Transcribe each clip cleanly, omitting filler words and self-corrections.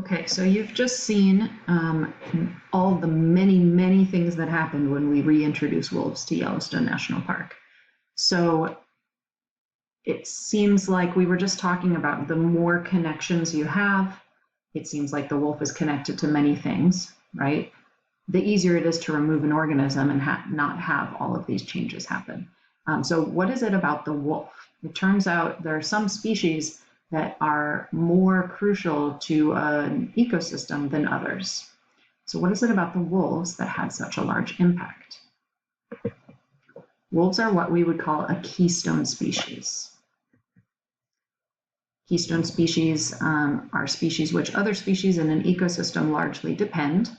Okay, so you've just seen all the many things that happened when we reintroduced wolves to Yellowstone National Park. So it seems like we were just talking about the more connections you have, it seems like the wolf is connected to many things, right? The easier it is to remove an organism and not have all of these changes happen. So what is it about the wolf? It turns out there are some species that are more crucial to an ecosystem than others. So what is it about the wolves that had such a large impact? Wolves are what we would call a keystone species. Keystone species are species which other species in an ecosystem largely depend,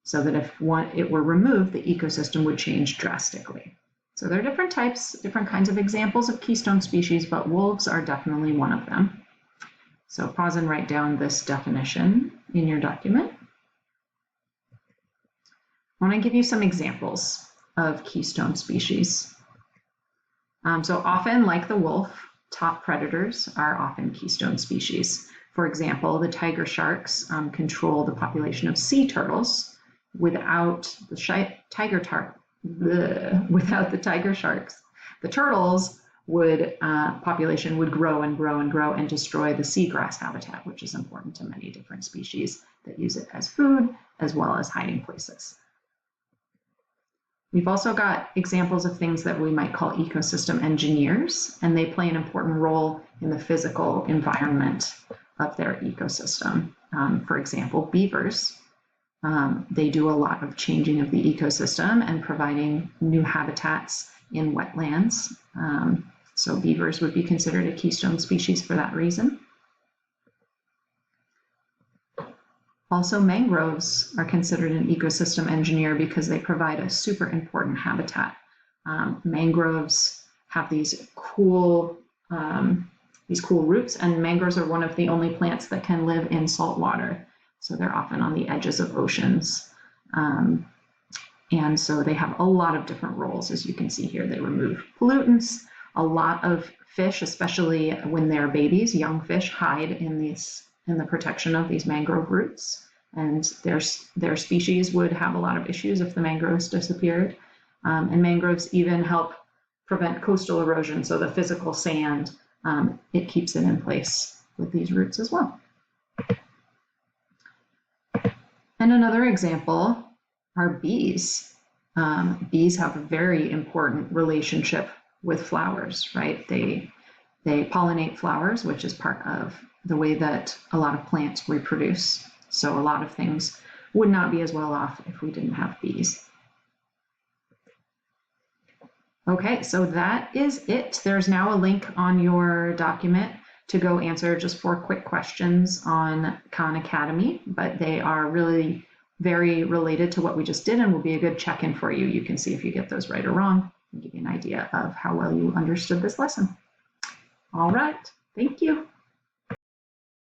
so that if it were removed, the ecosystem would change drastically. So there are different types, different kinds of examples of keystone species, but wolves are definitely one of them. So pause and write down this definition in your document. I want to give you some examples of keystone species. So often, like the wolf, top predators are often keystone species. For example, the tiger sharks control the population of sea turtles. Without the tiger sharks, the turtles population would grow and destroy the seagrass habitat, which is important to many different species that use it as food as well as hiding places. We've also got examples of things that we might call ecosystem engineers, and they play an important role in the physical environment of their ecosystem. For example, beavers. They do a lot of changing of the ecosystem and providing new habitats in wetlands. So beavers would be considered a keystone species for that reason. Also, mangroves are considered an ecosystem engineer because they provide a super important habitat. Mangroves have these cool roots, and mangroves are one of the only plants that can live in salt water. So they're often on the edges of oceans. And so they have a lot of different roles. As you can see here, they remove pollutants. A lot of fish, especially when they're babies, young fish hide in the protection of these mangrove roots. And their species would have a lot of issues if the mangroves disappeared. And mangroves even help prevent coastal erosion. So the physical sand, it keeps it in place with these roots as well. And another example are bees. Bees have a very important relationship with flowers, right? They pollinate flowers, which is part of the way that a lot of plants reproduce. So a lot of things would not be as well off if we didn't have bees. Okay, so that is it. There's now a link on your document to go answer just 4 quick questions on Khan Academy, but they are really very related to what we just did and will be a good check-in for you. You can see if you get those right or wrong and give you an idea of how well you understood this lesson. All right, thank you.